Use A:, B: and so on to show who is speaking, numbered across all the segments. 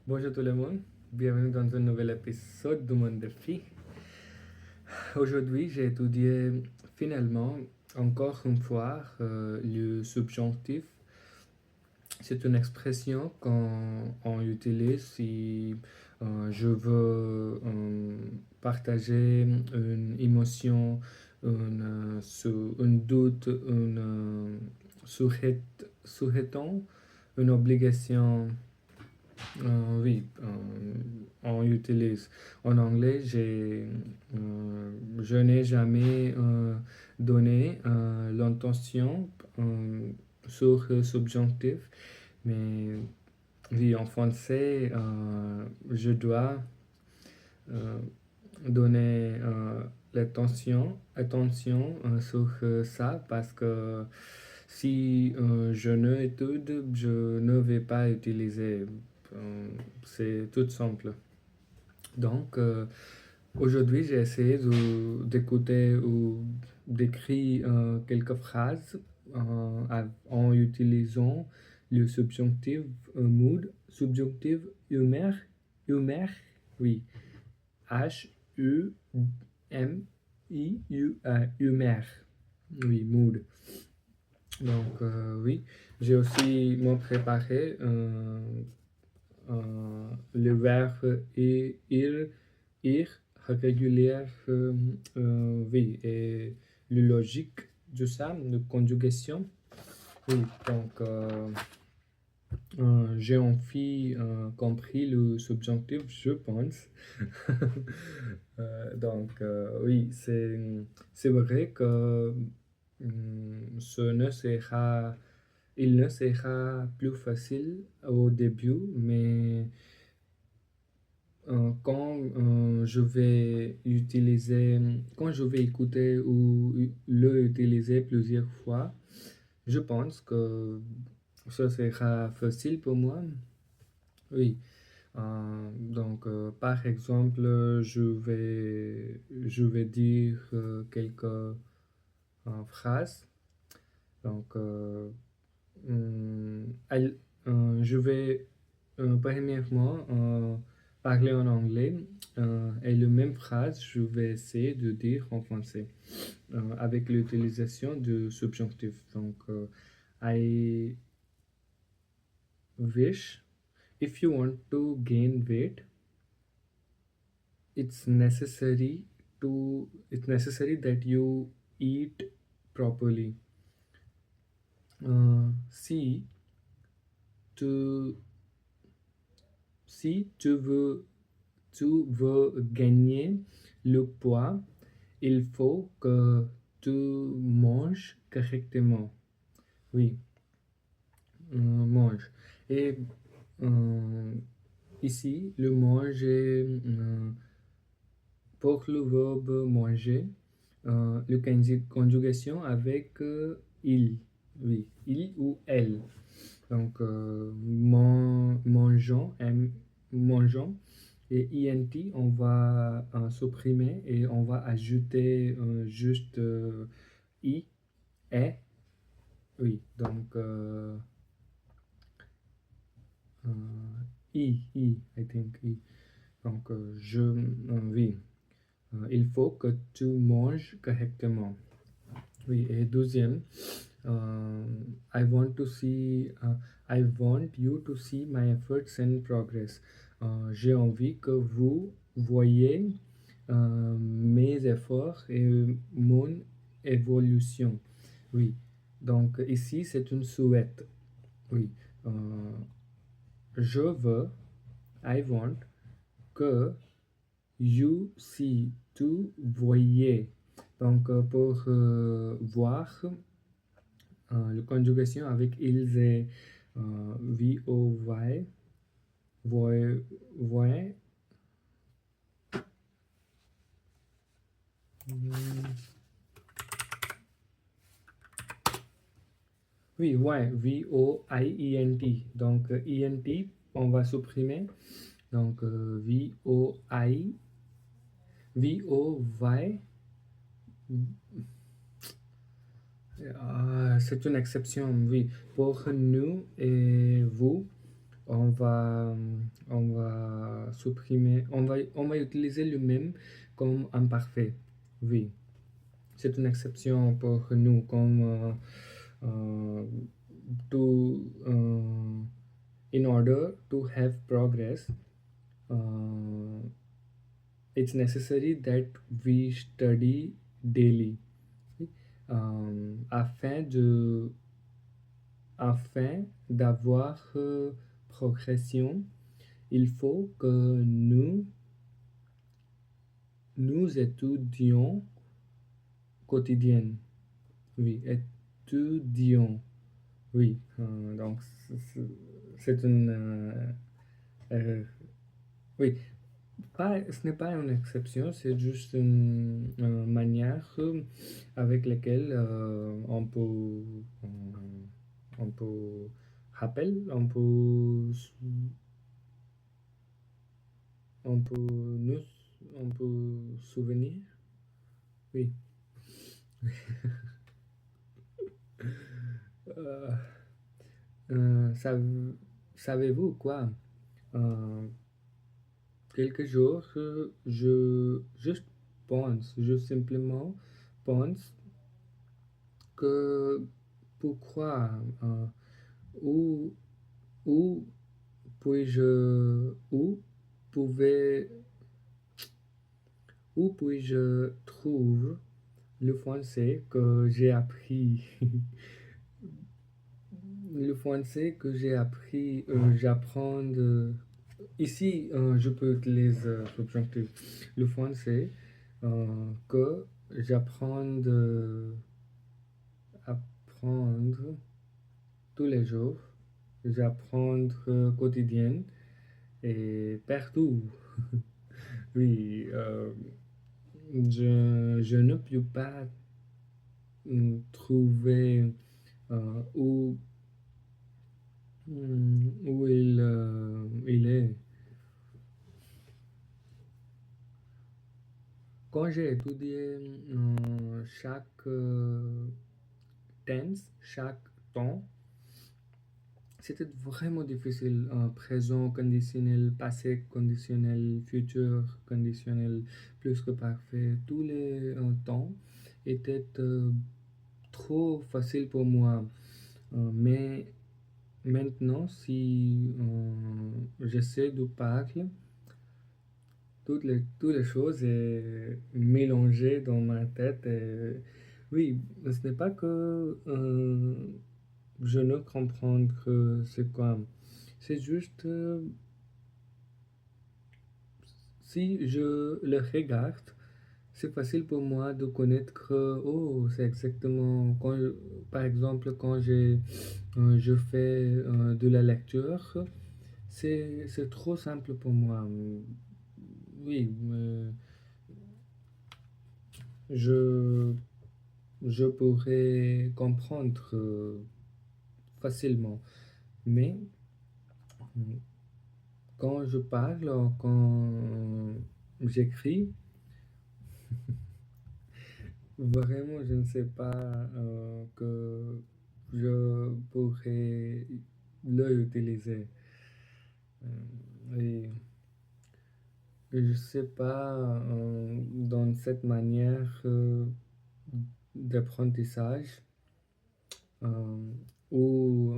A: Bonjour tout le monde, bienvenue dans un nouvel épisode du Monde des filles. Aujourd'hui, j'ai étudié finalement encore une fois le subjonctif. C'est une expression qu'on utilise si je veux partager une émotion, un doute, souhaitant, une obligation. Oui, on utilise. En anglais, je n'ai jamais donné l'intention sur le subjonctif, mais oui, en français, je dois euh, donner attention sur ça parce que si je ne étude, je ne vais pas utiliser. C'est tout simple. Donc, aujourd'hui, j'ai essayé d'écouter ou d'écrire quelques phrases en utilisant le subjonctif mood, subjonctif humeur, humeur, oui, humeur, oui, mood. Donc, oui, j'ai aussi m'en préparé le verbe ir régulier, oui, et le logique de ça, de conjugation. Oui, donc, j'ai enfin compris le subjonctif, je pense. Donc, oui, c'est vrai que ce ne sera, il ne sera plus facile au début, mais quand je vais écouter ou le utiliser plusieurs fois, je pense que ce sera facile pour moi. Oui. Donc, par exemple, je vais dire quelques phrases. Donc, hum, je vais premièrement parler en anglais et la même phrase, je vais essayer de dire en français avec l'utilisation du subjonctif. Donc, I wish if you want to gain weight, it's necessary it's necessary that you eat properly. Si tu si tu veux gagner le poids, il faut que tu manges correctement. Oui, mange. Et euh, ici, le mange est pour le verbe manger, le conjugation avec il. Oui, il ou elle. Donc, mangeons. Et int, on va supprimer et on va ajouter juste i, et. Oui, donc I think I. Donc, oui, il faut que tu manges correctement. Oui, et deuxième, euh, I want to see, I want you to see my efforts and progress. J'ai envie que vous voyez mes efforts et mon évolution. Oui, donc ici c'est une souhait. Oui, euh, je veux, I want, que you see, tu voyez. Donc pour voir, la conjugation avec ils et VOY, voy, voy, oui, ouais, VOIENT. Donc, INT, on va supprimer. Donc, VOI, VOY. C'est une exception, oui. Pour nous et vous, on va, on va supprimer, on va utiliser le même comme imparfait. Oui, c'est une exception pour nous comme euh, to in order to have progress, uh, it's necessary that we study daily. Afin d'avoir progression, il faut que nous étudions quotidiennement. Oui, étudions. Oui, donc c'est une oui, ce n'est pas une exception, c'est juste une manière avec laquelle on peut rappeler, on peut nous, on peut souvenir. Oui. Euh, savez-vous quoi? Euh, Quelques jours, je juste je simplement pense que pourquoi, où, où où pouvais, où puis-je trouver le français que j'ai appris, le français que j'ai appris, j'apprends ici, je peux utiliser subjonctif. Le français que j'apprends apprendre tous les jours, j'apprends quotidien et partout. Oui, je ne peux pas trouver où, il est. Quand j'ai étudié chaque tense, chaque temps, c'était vraiment difficile. Présent conditionnel, passé conditionnel, futur conditionnel, plus que parfait. Tous les temps étaient trop faciles pour moi. Mais maintenant, si j'essaie de parler, toutes les choses est mélangées dans ma tête. Et, oui, ce n'est pas que je ne comprends que c'est quoi. C'est juste si je le regarde, c'est facile pour moi de connaître que oh, c'est exactement par exemple quand je fais de la lecture, c'est trop simple pour moi. Oui, je je pourrais comprendre facilement. Mais quand je parle, quand j'écris, vraiment, je ne sais pas que je pourrais l'utiliser. Et je ne sais pas dans cette manière d'apprentissage euh, où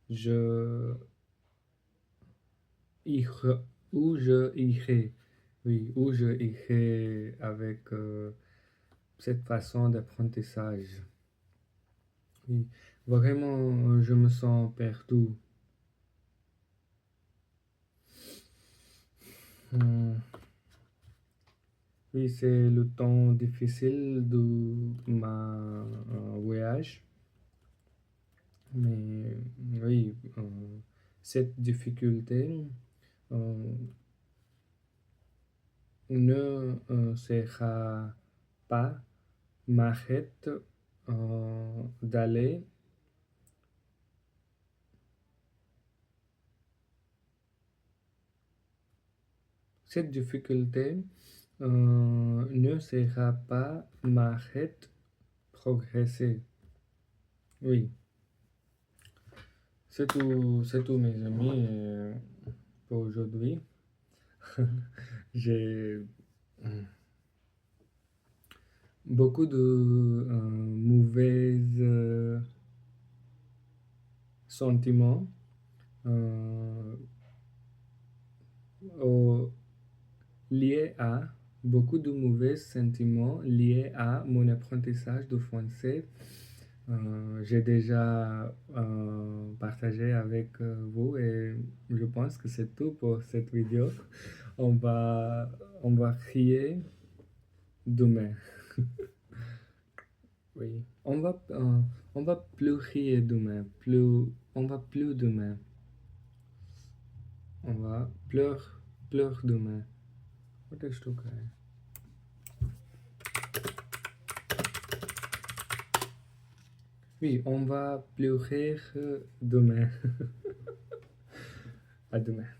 A: je ire- où je irai. Oui, où je irai avec cette façon d'apprentissage. Oui, vraiment, je me sens perdu. Hmm, oui, c'est le temps difficile de ma voyage, mais oui, cette difficulté euh, ne sera pas m'arrête d'aller. Cette difficulté ne sera pas m'arrête progresser. Oui, c'est tout mes amis. pour aujourd'hui. J'ai beaucoup de mauvais sentiments au- liés à beaucoup de mauvais sentiments liés à mon apprentissage de français. J'ai déjà partagé avec vous et je pense que c'est tout pour cette vidéo. On va, on va crier demain. Oui, on va plus crier demain. On va plus demain. On va pleurer demain. Wat is het ook, hè? Oui, on va pleurer demain. À demain.